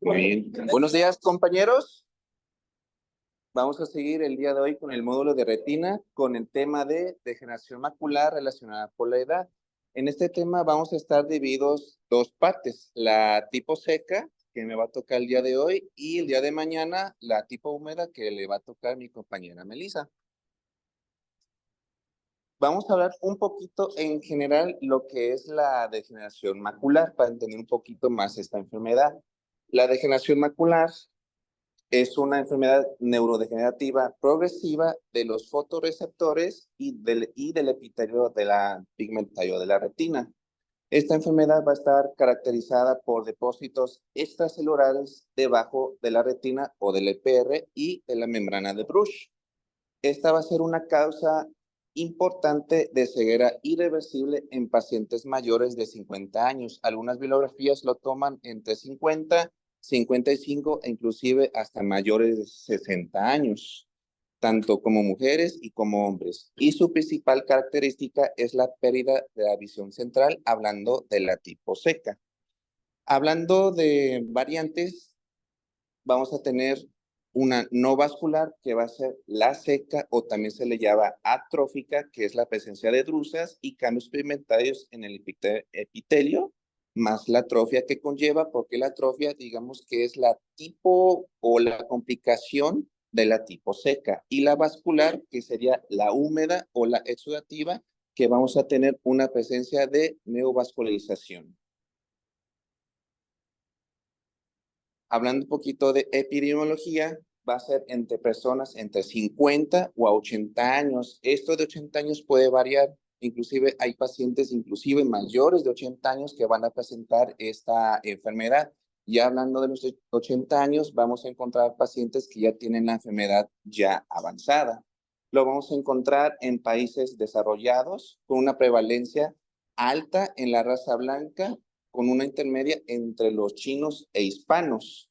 Muy bien. Buenos días, compañeros. Vamos a seguir el día de hoy con el módulo de retina con el tema de degeneración macular relacionada por la edad. En este tema vamos a estar divididos dos partes, la tipo seca, que me va a tocar el día de hoy, y el día de mañana la tipo húmeda, que le va a tocar a mi compañera Melissa. Vamos a hablar un poquito en general lo que es la degeneración macular para entender un poquito más esta enfermedad. La degeneración macular es una enfermedad neurodegenerativa progresiva de los fotorreceptores y del epitelio de la pigmentario de la retina. Esta enfermedad va a estar caracterizada por depósitos extracelulares debajo de la retina o del EPR y de la membrana de Bruch. Esta va a ser una causa importante de ceguera irreversible en pacientes mayores de 50 años. Algunas bibliografías lo toman entre 50, 55 e inclusive hasta mayores de 60 años, tanto como mujeres y como hombres. Y su principal característica es la pérdida de la visión central, hablando de la tipo seca. Hablando de variantes, vamos a tener una no vascular, que va a ser la seca, o también se le llama atrófica, que es la presencia de drusas y cambios pigmentarios en el epitelio, más la atrofia que conlleva, porque la atrofia, digamos que es la tipo o la complicación de la tipo seca, y la vascular, que sería la húmeda o la exudativa, que vamos a tener una presencia de neovascularización. Hablando un poquito de epidemiología, va a ser entre personas entre 50 o a 80 años. Esto de 80 años puede variar. Inclusive hay pacientes inclusive mayores de 80 años que van a presentar esta enfermedad. Ya hablando de los 80 años, vamos a encontrar pacientes que ya tienen la enfermedad ya avanzada. Lo vamos a encontrar en países desarrollados con una prevalencia alta en la raza blanca, con una intermedia entre los chinos e hispanos.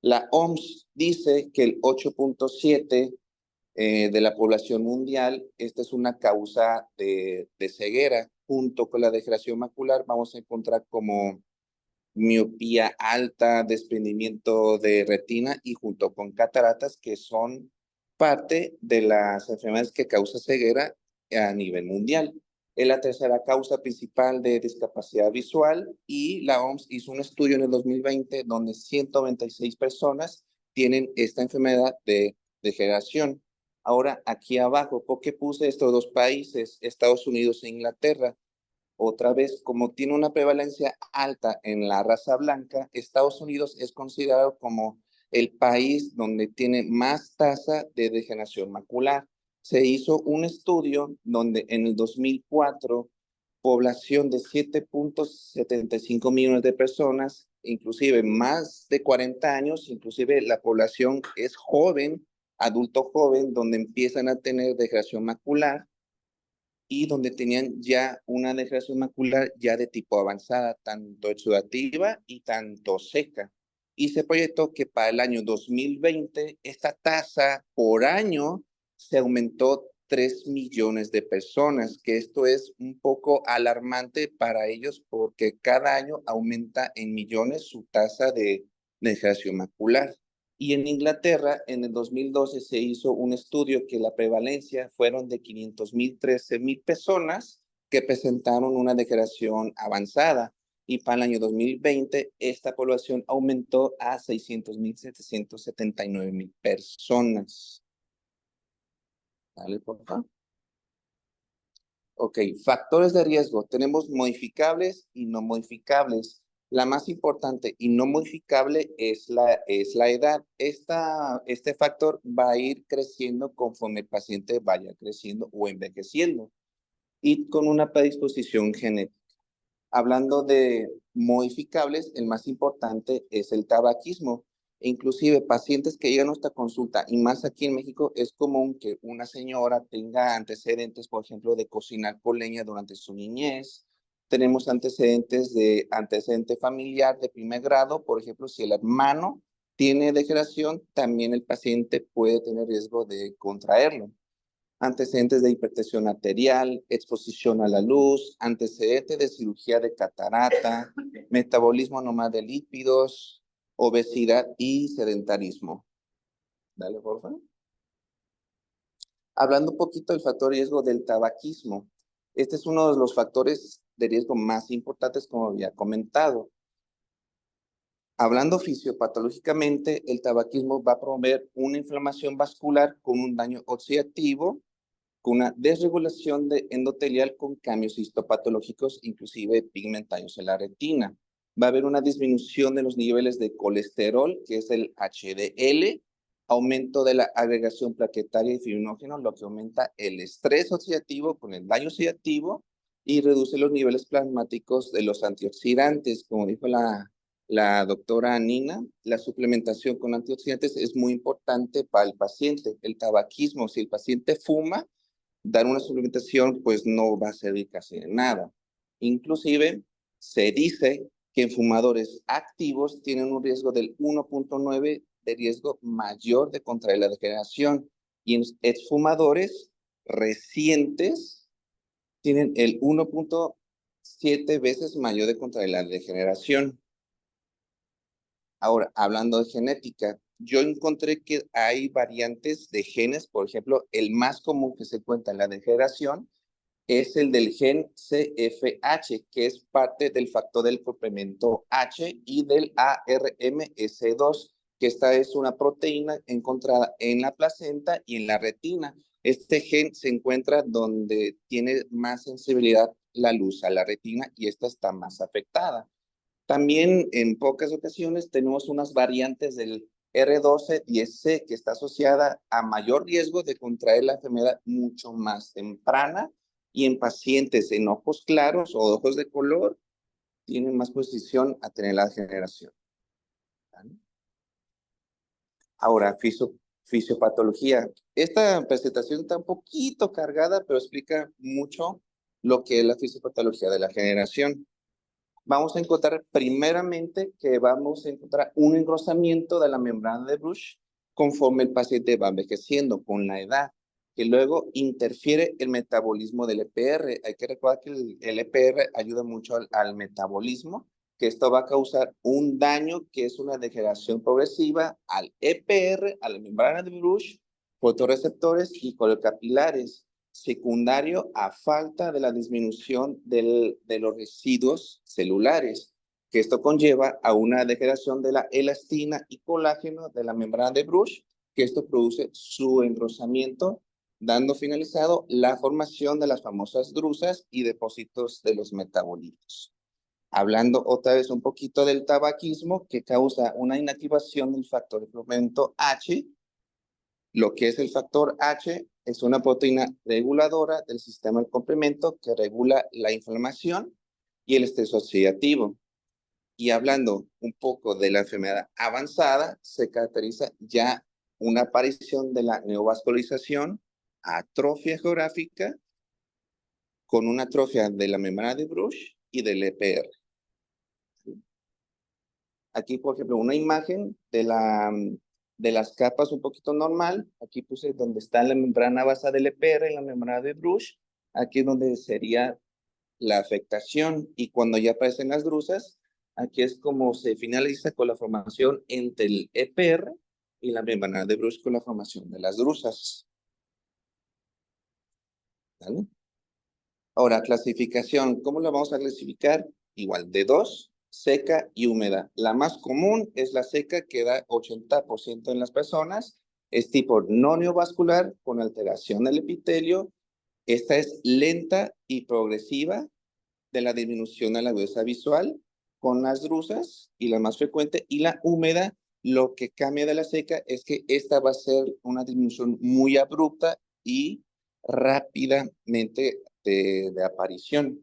La OMS dice que el 8.7 de la población mundial, esta es una causa de ceguera. Junto con la degeneración macular vamos a encontrar como miopía alta, desprendimiento de retina y junto con cataratas, que son parte de las enfermedades que causa ceguera a nivel mundial. Es la tercera causa principal de discapacidad visual y la OMS hizo un estudio en el 2020 donde 196 personas tienen esta enfermedad de degeneración. Ahora, aquí abajo, ¿por qué puse estos dos países, Estados Unidos e Inglaterra? Otra vez, como tiene una prevalencia alta en la raza blanca, Estados Unidos es considerado como el país donde tiene más tasa de degeneración macular. Se hizo un estudio donde en el 2004, población de 7.75 millones de personas, inclusive más de 40 años, inclusive la población es joven, adulto joven, donde empiezan a tener degeneración macular y donde tenían ya una degeneración macular ya de tipo avanzada, tanto exudativa y tanto seca. Y se proyectó que para el año 2020 esta tasa por año se aumentó 3 millones de personas, que esto es un poco alarmante para ellos porque cada año aumenta en millones su tasa de degeneración macular. Y en Inglaterra, en el 2012, se hizo un estudio que la prevalencia fueron de 500,000, 13,000 personas que presentaron una degeneración avanzada. Y para el año 2020, esta población aumentó a 600,000, 779,000 personas. Dale, por favor. Ok, factores de riesgo. Tenemos modificables y no modificables. La más importante y no modificable es la edad. Este factor va a ir creciendo conforme el paciente vaya creciendo o envejeciendo y con una predisposición genética. Hablando de modificables, el más importante es el tabaquismo. E inclusive pacientes que llegan a esta consulta, y más aquí en México, es común que una señora tenga antecedentes, por ejemplo, de cocinar con leña durante su niñez. Tenemos antecedentes de antecedente familiar de primer grado, por ejemplo, si el hermano tiene degeneración, también el paciente puede tener riesgo de contraerlo. antecedentes de hipertensión arterial, exposición a la luz, antecedentes de cirugía de catarata, metabolismo anormal de lípidos, obesidad y sedentarismo. Dale, por favor. Hablando un poquito del factor de riesgo del tabaquismo. Este es uno de los factores de riesgo más importantes, como había comentado. Hablando fisiopatológicamente, el tabaquismo va a promover una inflamación vascular con un daño oxidativo, con una desregulación endotelial con cambios histopatológicos, inclusive pigmentarios en la retina. Va a haber una disminución de los niveles de colesterol, que es el HDL, aumento de la agregación plaquetaria y fibrinógeno, lo que aumenta el estrés oxidativo con el daño oxidativo y reduce los niveles plasmáticos de los antioxidantes. Como dijo la doctora Nina, la suplementación con antioxidantes es muy importante para el paciente. El tabaquismo, si el paciente fuma, dar una suplementación pues no va a servir casi de nada. Inclusive se dice que en fumadores activos tienen un riesgo del 1.9 de riesgo mayor de contraer la degeneración y en exfumadores recientes tienen el 1.7 veces mayor de contraer la degeneración. Ahora, hablando de genética, yo encontré que hay variantes de genes, por ejemplo, el más común que se encuentra en la degeneración es el del gen CFH, que es parte del factor del complemento H y del ARMS2, que esta es una proteína encontrada en la placenta y en la retina. Este gen se encuentra donde tiene más sensibilidad la luz a la retina y esta está más afectada. También en pocas ocasiones tenemos unas variantes del R12-10C que está asociada a mayor riesgo de contraer la enfermedad mucho más temprana y en pacientes en ojos claros o ojos de color tienen más posición a tener la degeneración. ¿Vale? Ahora, fisiopatología. Esta presentación está un poquito cargada, pero explica mucho lo que es la fisiopatología de la generación. Vamos a encontrar primeramente que vamos a encontrar un engrosamiento de la membrana de Bruch conforme el paciente va envejeciendo con la edad, que luego interfiere el metabolismo del EPR. Hay que recordar que el EPR ayuda mucho al metabolismo, que esto va a causar un daño que es una degeneración progresiva al EPR, a la membrana de Bruch, fotorreceptores y colocapilares, secundario a falta de la disminución de los residuos celulares, que esto conlleva a una degeneración de la elastina y colágeno de la membrana de Bruch, que esto produce su engrosamiento, dando finalizado la formación de las famosas drusas y depósitos de los metabolitos. Hablando otra vez un poquito del tabaquismo, que causa una inactivación del factor de complemento H. Lo que es el factor H es una proteína reguladora del sistema del complemento que regula la inflamación y el estrés oxidativo. Y hablando un poco de la enfermedad avanzada, se caracteriza ya una aparición de la neovascularización, atrofia geográfica, con una atrofia de la membrana de Bruch y del EPR. Aquí, por ejemplo, una imagen de las capas un poquito normal. Aquí puse donde está la membrana basal del EPR y la membrana de Bruch. Aquí es donde sería la afectación. Y cuando ya aparecen las drusas, aquí es como se finaliza con la formación entre el EPR y la membrana de Bruch con la formación de las drusas. ¿Vale? Ahora, clasificación. ¿Cómo la vamos a clasificar? Igual, de dos, seca y húmeda. La más común es la seca, que da 80% en las personas. Es tipo no neovascular, con alteración del epitelio. Esta es lenta y progresiva de la disminución a la agudeza visual, con las drusas y la más frecuente. Y la húmeda, lo que cambia de la seca es que esta va a ser una disminución muy abrupta y rápidamente de aparición.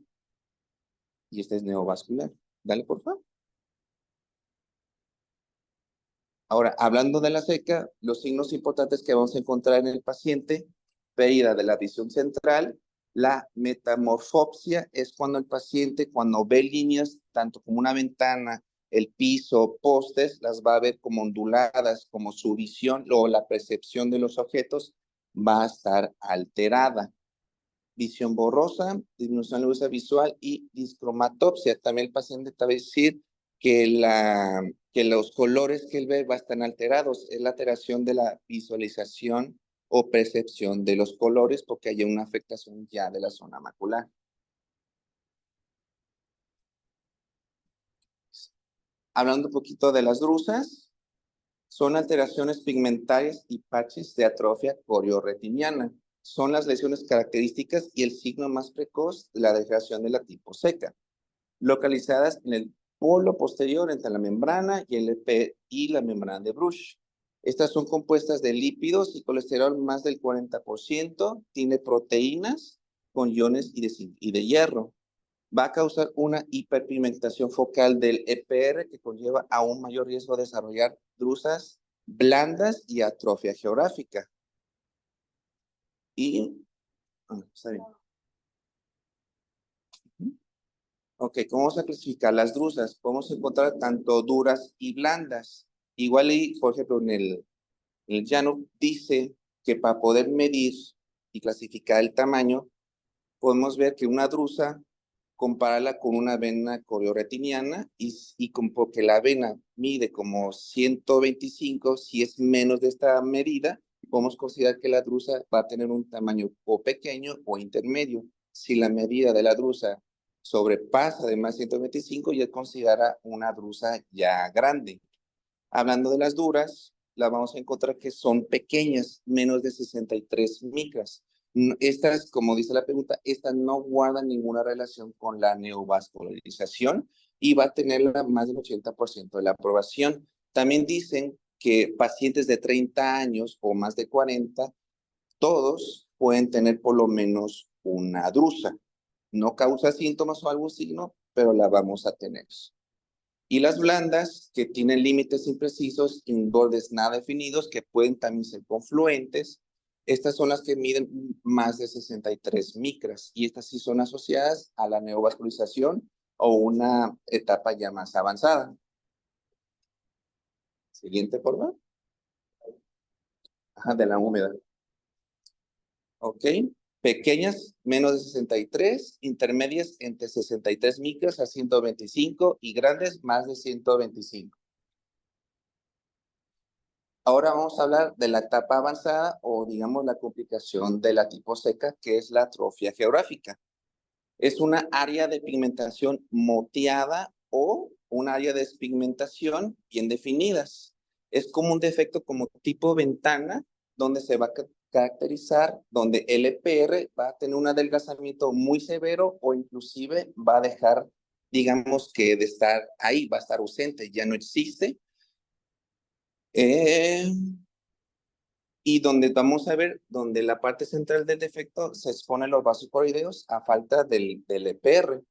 Y este es neovascular. Dale, por favor. Ahora, hablando de la seca, los signos importantes que vamos a encontrar en el paciente: pérdida de la visión central. La metamorfopsia es cuando el paciente, cuando ve líneas, tanto como una ventana, el piso, postes, las va a ver como onduladas, como su visión o la percepción de los objetos va a estar alterada. Visión borrosa, disminución de la luz visual y discromatopsia. También el paciente te va a decir que los colores que él ve van a estar alterados. Es la alteración de la visualización o percepción de los colores porque hay una afectación ya de la zona macular. Hablando un poquito de las drusas, son alteraciones pigmentarias y parches de atrofia corioretiniana. Son las lesiones características y el signo más precoz de la degeneración de la tipo seca, localizadas en el polo posterior entre la membrana y la membrana de Bruch. Estas son compuestas de lípidos y colesterol más del 40%, tiene proteínas con iones y de hierro. Va a causar una hiperpigmentación focal del EPR que conlleva a un mayor riesgo de desarrollar drusas blandas y atrofia geográfica. Está bien. Ok, ¿cómo vamos a clasificar las drusas? Podemos encontrar tanto duras y blandas. Igual, por ejemplo, en el llano dice que para poder medir y clasificar el tamaño, podemos ver que una drusa, compararla con una vena corioretiniana porque la vena mide como 125, si es menos de esta medida, podemos considerar que la drusa va a tener un tamaño o pequeño o intermedio. Si la medida de la drusa sobrepasa de más 125, ya considera una drusa ya grande. Hablando de las duras, las vamos a encontrar que son pequeñas, menos de 63 micras. Estas, como dice la pregunta, estas no guardan ninguna relación con la neovascularización y va a tener más del 80% de la aprobación. También dicen que pacientes de 30 años o más de 40, todos pueden tener por lo menos una drusa. No causa síntomas o algún signo, pero la vamos a tener. Y las blandas, que tienen límites imprecisos y bordes nada definidos, que pueden también ser confluentes. Estas son las que miden más de 63 micras y estas sí son asociadas a la neovascularización o una etapa ya más avanzada. Siguiente, por favor. Ajá, de la húmeda. Ok. Pequeñas, menos de 63, intermedias entre 63 micras a 125 y grandes, más de 125. Ahora vamos a hablar de la etapa avanzada o digamos la complicación de la tipo seca, que es la atrofia geográfica. Es una área de pigmentación moteada o un área de despigmentación bien definidas. Es como un defecto como tipo ventana donde se va a caracterizar, donde el EPR va a tener un adelgazamiento muy severo o inclusive va a dejar, digamos que de estar ahí, va a estar ausente, ya no existe. Y donde vamos a ver, donde la parte central del defecto se expone los vasos coroideos a falta del EPR.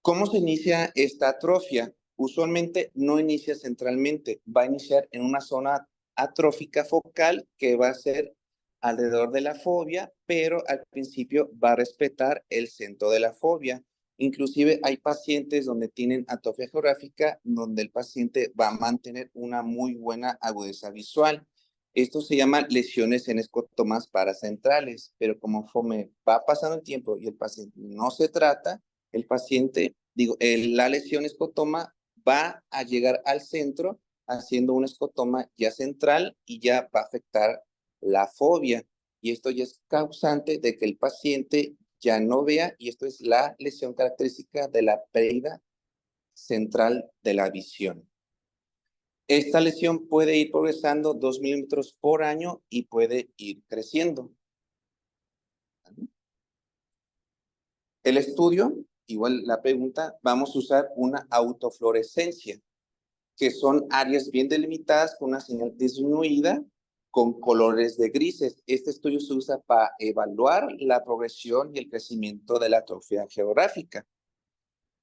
¿Cómo se inicia esta atrofia? Usualmente no inicia centralmente, va a iniciar en una zona atrófica focal que va a ser alrededor de la fobia, pero al principio va a respetar el centro de la fobia. Inclusive hay pacientes donde tienen atrofia geográfica, donde el paciente va a mantener una muy buena agudeza visual. Esto se llama lesiones en escotomas paracentrales, pero como va pasando el tiempo y el paciente no se trata, el paciente, la lesión escotoma va a llegar al centro haciendo un escotoma ya central y ya va a afectar la fobia. Y esto ya es causante de que el paciente ya no vea, y esto es la lesión característica de la pérdida central de la visión. Esta lesión puede ir progresando 2 milímetros por año y puede ir creciendo. El estudio, igual la pregunta, vamos a usar una autofluorescencia, que son áreas bien delimitadas con una señal disminuida con colores de grises. Este estudio se usa para evaluar la progresión y el crecimiento de la atrofia geográfica.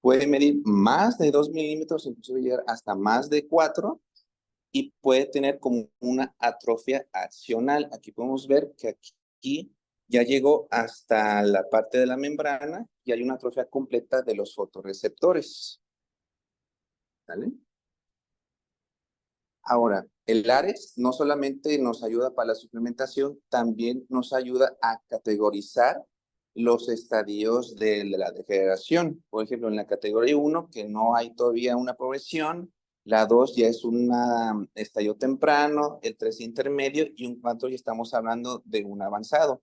Puede medir más de 2 milímetros, incluso llegar hasta más de 4, y puede tener como una atrofia accional. Aquí podemos ver que aquí ya llegó hasta la parte de la membrana y hay una atrofia completa de los fotorreceptores. ¿Vale? Ahora, el ARES no solamente nos ayuda para la suplementación, también nos ayuda a categorizar los estadios de la degeneración. Por ejemplo, en la categoría 1, que no hay todavía una progresión, la 2 ya es un estadio temprano, el 3 intermedio y un 4 ya estamos hablando de un avanzado.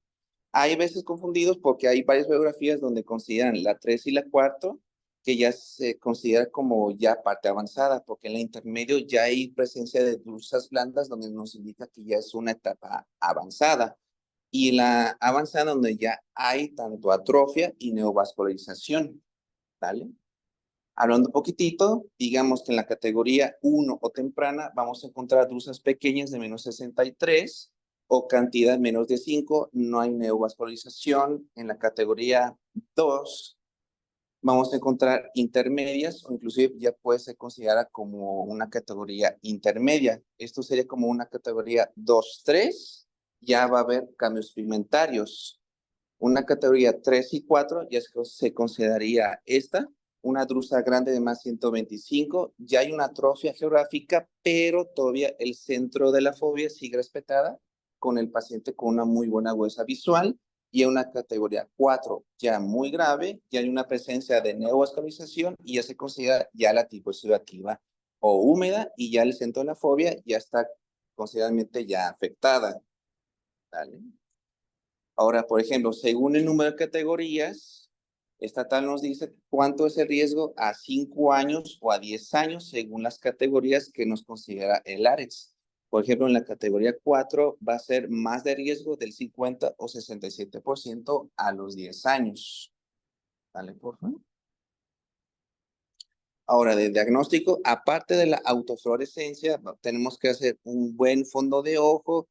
Hay veces confundidos porque hay varias biografías donde consideran la 3 y la 4 que ya se considera como ya parte avanzada, porque en la intermedio ya hay presencia de drusas blandas donde nos indica que ya es una etapa avanzada. Y la avanzada donde ya hay tanto atrofia y neovascularización, ¿vale? Hablando un poquitito, digamos que en la categoría 1 o temprana vamos a encontrar drusas pequeñas de menos 63 o cantidad menos de 5, no hay neovascularización. En la categoría 2 vamos a encontrar intermedias o inclusive ya puede ser considerada como una categoría intermedia. Esto sería como una categoría 2-3, ya va a haber cambios pigmentarios. Una categoría 3 y 4 ya se consideraría esta, una drusa grande de más 125, ya hay una atrofia geográfica, pero todavía el centro de la fobia sigue respetada con el paciente con una muy buena agudeza visual, y en una categoría 4 ya muy grave, ya hay una presencia de neovascularización y ya se considera ya la tifoidea activa o húmeda, y ya el centro de la fobia ya está considerablemente ya afectada. ¿Vale? Ahora, por ejemplo, según el número de categorías, esta tabla nos dice cuánto es el riesgo a 5 años o a 10 años, según las categorías que nos considera el ARES. Por ejemplo, en la categoría 4 va a ser más de riesgo del 50 o 67% a los 10 años. ¿Vale, por favor? Ahora, de diagnóstico, aparte de la autofluorescencia, tenemos que hacer un buen fondo de ojo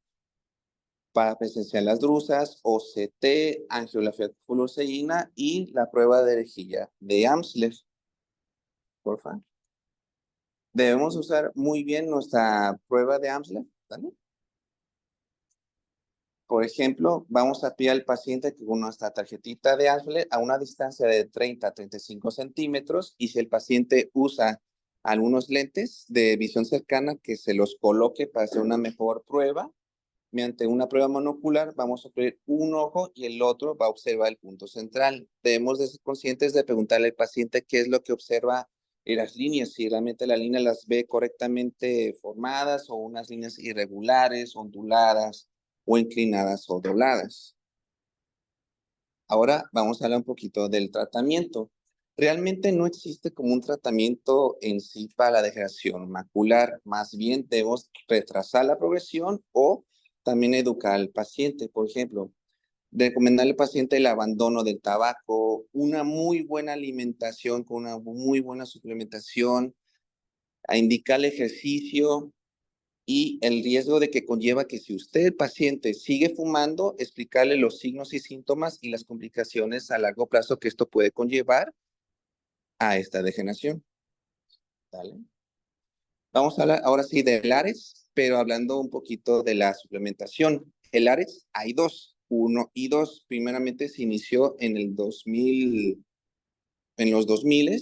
para presenciar las drusas, OCT, angiografía fluoresceína y la prueba de rejilla de Amsler, por favor. Debemos usar muy bien nuestra prueba de Amsler, ¿vale? Por ejemplo, vamos a pedir al paciente que con nuestra tarjetita de Amsler a una distancia de 30 a 35 centímetros, y si el paciente usa algunos lentes de visión cercana, que se los coloque para hacer una mejor prueba. Mediante una prueba monocular vamos a abrir un ojo y el otro va a observar el punto central. Debemos de ser conscientes de preguntarle al paciente qué es lo que observa en las líneas, si realmente la línea las ve correctamente formadas o unas líneas irregulares, onduladas o inclinadas o dobladas. Ahora vamos a hablar un poquito del tratamiento. Realmente no existe como un tratamiento en sí para la degeneración macular. Más bien debemos retrasar la progresión o también educar al paciente. Por ejemplo, recomendarle al paciente el abandono del tabaco, una muy buena alimentación con una muy buena suplementación, a indicarle ejercicio y el riesgo de que conlleva que si usted, el paciente, sigue fumando, explicarle los signos y síntomas y las complicaciones a largo plazo que esto puede conllevar a esta degeneración. ¿Vale? Vamos a hablar ahora sí del ARES, pero hablando un poquito de la suplementación. El ARES hay dos, 1 y 2. Primeramente se inició en el 2000, en los 2000,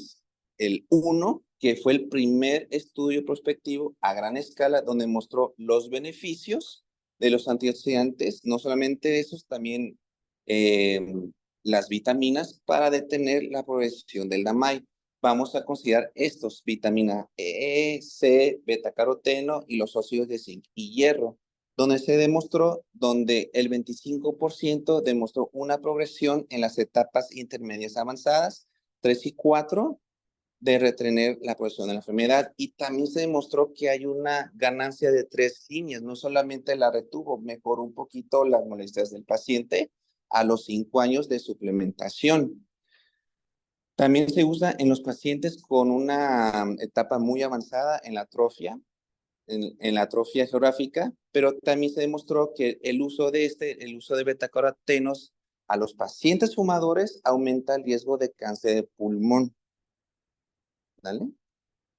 el 1, que fue el primer estudio prospectivo a gran escala donde mostró los beneficios de los antioxidantes, no solamente esos, también eh, las vitaminas para detener la progresión del DAMAI. Vamos a considerar estos: vitamina E, C, betacaroteno y los óxidos de zinc y hierro, donde se demostró, donde el 25% demostró una progresión en las etapas intermedias avanzadas, 3 y 4, de retener la progresión de la enfermedad. Y también se demostró que hay una ganancia de 3 líneas, no solamente la retuvo, mejoró un poquito las molestias del paciente a los 5 años de suplementación. También se usa en los pacientes con una etapa muy avanzada en la atrofia, en la atrofia geográfica, pero también se demostró que el uso de betacarotenos a los pacientes fumadores aumenta el riesgo de cáncer de pulmón. ¿Vale?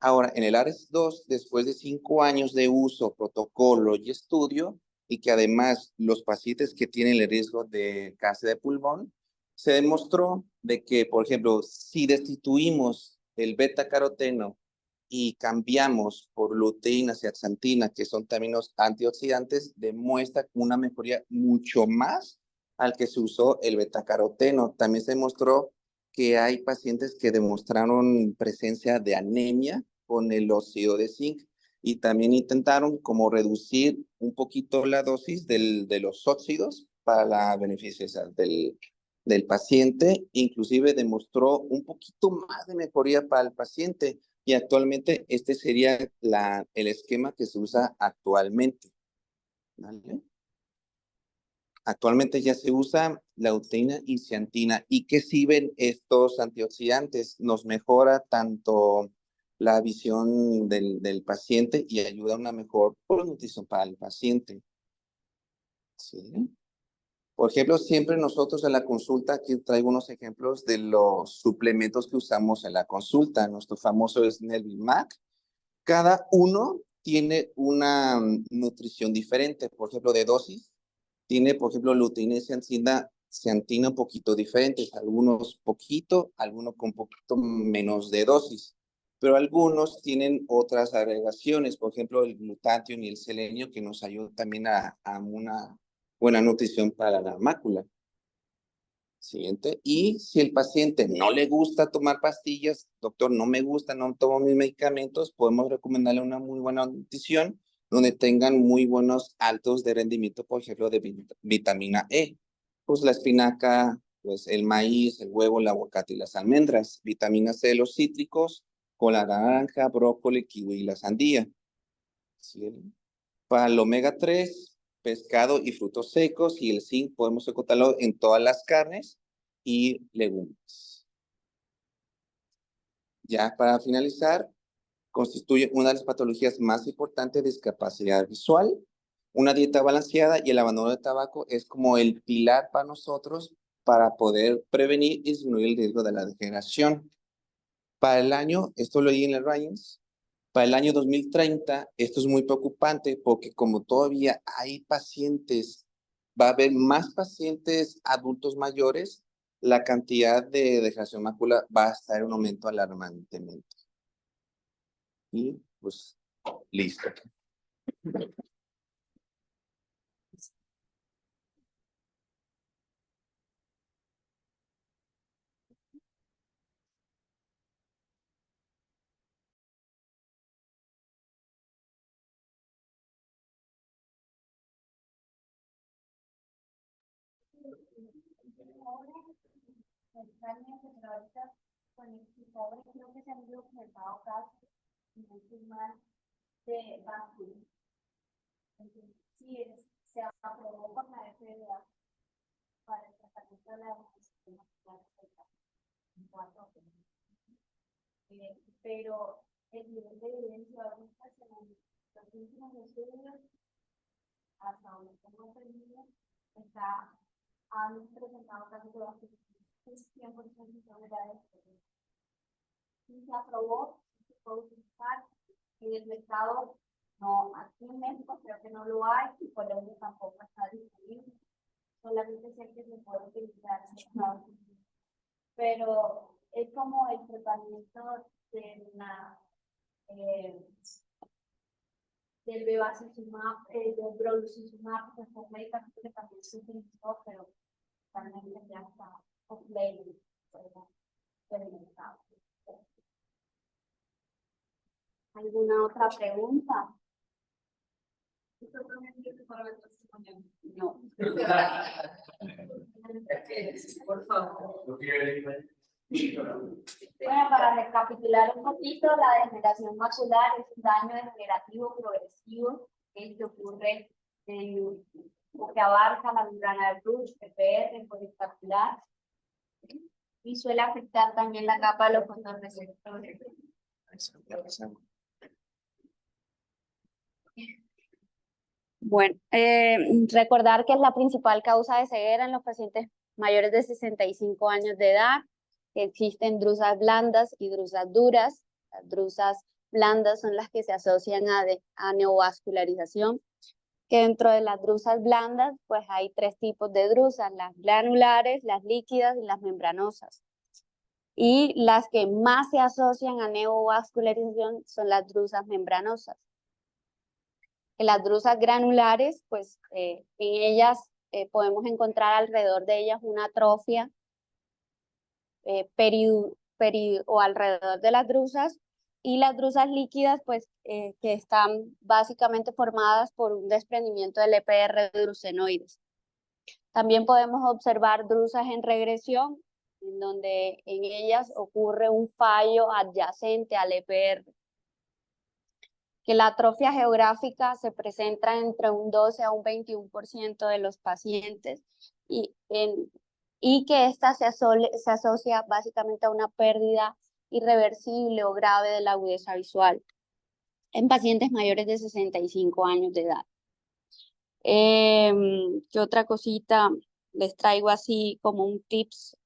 Ahora, en el ARES 2, después de 5 años de uso, protocolo y estudio, y que además los pacientes que tienen el riesgo de cáncer de pulmón, se demostró de que, por ejemplo, si destituimos el beta caroteno y cambiamos por luteína y zeaxantina, que son también los antioxidantes, demuestra una mejoría mucho más al que se usó el betacaroteno. También se demostró que hay pacientes que demostraron presencia de anemia con el óxido de zinc y también intentaron como reducir un poquito la dosis de los óxidos para la beneficio del paciente, inclusive demostró un poquito más de mejoría para el paciente y actualmente este sería el esquema que se usa actualmente. ¿Vale? Actualmente ya se usa la luteína y zeaxantina. ¿Y qué sirven estos antioxidantes? Nos mejora tanto la visión del paciente y ayuda a una mejor nutrición para el paciente. ¿Sí? Por ejemplo, siempre nosotros en la consulta, aquí traigo unos ejemplos de los suplementos que usamos en la consulta. Nuestro famoso es Nervimac. Cada uno tiene una nutrición diferente. Por ejemplo, de dosis, tiene, por ejemplo, luteína y zeaxantina un poquito diferentes. Algunos poquito, algunos con poquito menos de dosis. Pero algunos tienen otras agregaciones, por ejemplo, el glutatión y el selenio, que nos ayudan también a una buena nutrición para la mácula. Siguiente. Y si el paciente no le gusta tomar pastillas, doctor, no me gusta, no tomo mis medicamentos, podemos recomendarle una muy buena nutrición donde tengan muy buenos altos de rendimiento, por ejemplo, de vitamina E. Pues la espinaca, pues el maíz, el huevo, el aguacate y las almendras. Vitamina C de los cítricos, con la naranja, brócoli, kiwi y la sandía. ¿Sí? Para el omega 3, pescado y frutos secos, y el zinc podemos encontrarlo en todas las carnes y legumbres. Ya para finalizar, constituye una de las patologías más importantes de discapacidad visual. Una dieta balanceada y el abandono de tabaco es como el pilar para nosotros para poder prevenir y disminuir el riesgo de la degeneración. Para el año, esto lo leí en el Ryan's, para el año 2030, esto es muy preocupante porque como todavía hay pacientes, va a haber más pacientes adultos mayores, la cantidad de degeneración macular va a estar en un aumento alarmantemente. Y pues, listo. Realmente, pero ahorita con el pobre creo que se han documentado casos, mal, de vacuna. Entonces, sí, se aprobó por la FDA para el tratamiento de la degeneración macular en 4 pero el nivel de evidencia ahorita en los últimos estudios, hasta donde tengo entendido, han presentado casos de vacuna 100% de tolerabilidad. Y se aprobó, se puede utilizar en el mercado. No, aquí en México creo que no lo hay y por ende tampoco está disponible. Solamente sé que se puede utilizar en Estados Unidos. Pero es como el tratamiento de del bevacizumab, del brolucizumab, que fue un medicamento que también se utilizó, pero también ya está off-label, experimentado. ¿Alguna otra pregunta? No. Por favor. Bueno, para recapitular un poquito, la degeneración macular es un daño degenerativo progresivo que ocurre o que abarca la membrana del Bruch, PPR, poliescapular, y suele afectar también la capa de los fotorreceptores. Bueno, recordar que es la principal causa de ceguera en los pacientes mayores de 65 años de edad. Existen drusas blandas y drusas duras. Las drusas blandas son las que se asocian a neovascularización, que dentro de las drusas blandas pues hay 3 tipos de drusas: las glanulares, las líquidas y las membranosas. Y las que más se asocian a neovascularización son las drusas membranosas. En las drusas granulares, pues en ellas podemos encontrar alrededor de ellas una atrofia o alrededor de las drusas, y las drusas líquidas, pues que están básicamente formadas por un desprendimiento del EPR de drucenoides. También podemos observar drusas en regresión, en donde en ellas ocurre un fallo adyacente al EPR. Que la atrofia geográfica se presenta entre un 12 a un 21% de los pacientes y que esta se asocia básicamente a una pérdida irreversible o grave de la agudeza visual en pacientes mayores de 65 años de edad. ¿Qué otra cosita les traigo así como un tips?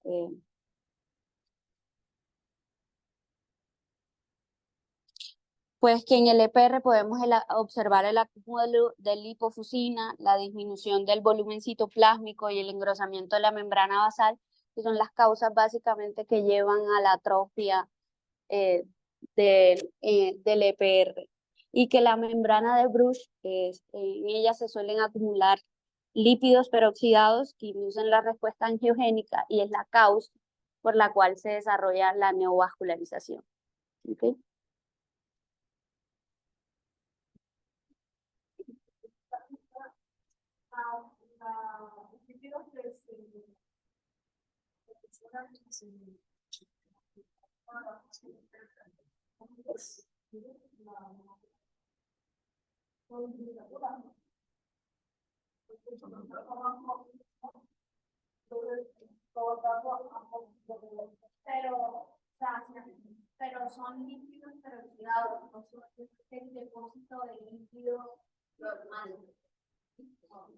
Pues que en el EPR podemos observar el acúmulo de lipofuscina, la disminución del volumen citoplásmico y el engrosamiento de la membrana basal, que son las causas básicamente que llevan a la atrofia del EPR. Y que la membrana de Bruch, en ella se suelen acumular lípidos peroxidados que inducen la respuesta angiogénica y es la causa por la cual se desarrolla la neovascularización. ¿Okay? Pero son líquidos peroxidados, no son el depósito de líquidos normal. Exacto.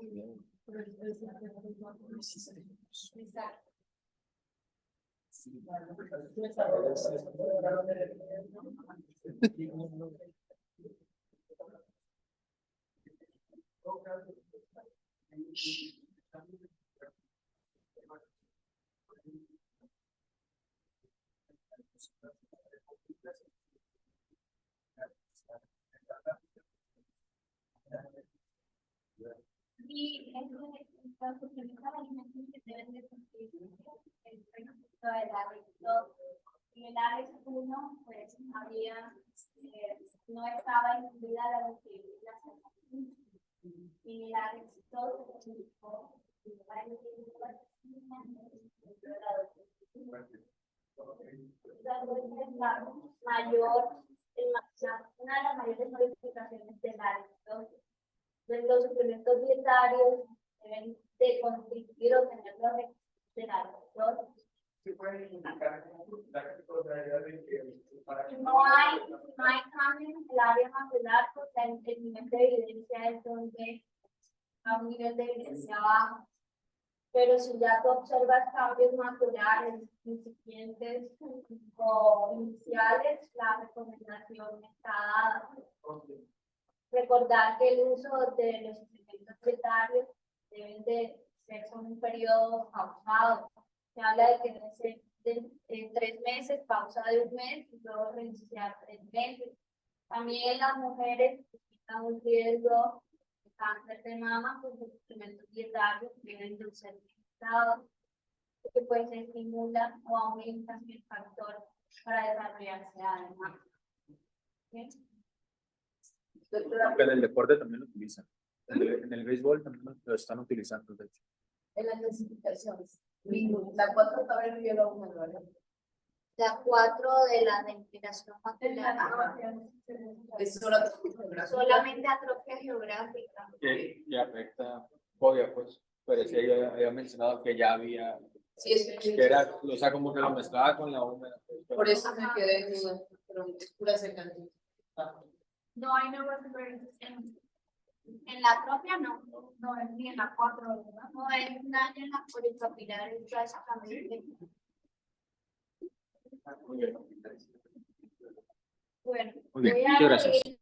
Y las cuestiones alimenticias que deben de cumplir el requisito de la REX2. En el AREX 1, pues no estaba incluida la nutrición. Y en el AREX 2, una de las mayores modificaciones del AREX 2. Los suplementos dietarios deben de contribuir o tener los requisitos del AREX 2. No hay cambio en el área macular porque el nivel de evidencia es donde a un nivel de evidencia bajo. Pero si ya tú observas cambios maculares incipientes o iniciales, la recomendación está dada. Recordar que el uso de los suplementos dietarios deben de ser con un periodo pausado. Se habla de que debe ser de 3 meses, pausa de 1 mes y luego reiniciar 3 meses. También las mujeres que están en riesgo de cáncer de mama, pues los suplementos dietarios deben de ser utilizados, porque pues estimulan o aumentan el factor para desarrollarse además. ¿Sí? En el deporte también lo utilizan. En el béisbol también lo están utilizando, de hecho. En las clasificaciones. La 4 todavía no llega a una, ¿verdad? La 4 de la delimitación macular. Es solo atrofia Solamente atrofia geográfica. Que afecta, obvio, pues, pero sí había mencionado que ya había, sí, que era, o sea, como que lo mezclaba con la húmeda. Por eso me quedé en duda, pero es pura secante. No hay neovascularización. En la atrofia no es ni en la 4, ¿verdad? No es un daño en la policapilar, es básicamente. Muy bien. Bueno, Muy bien, voy a muchas gracias.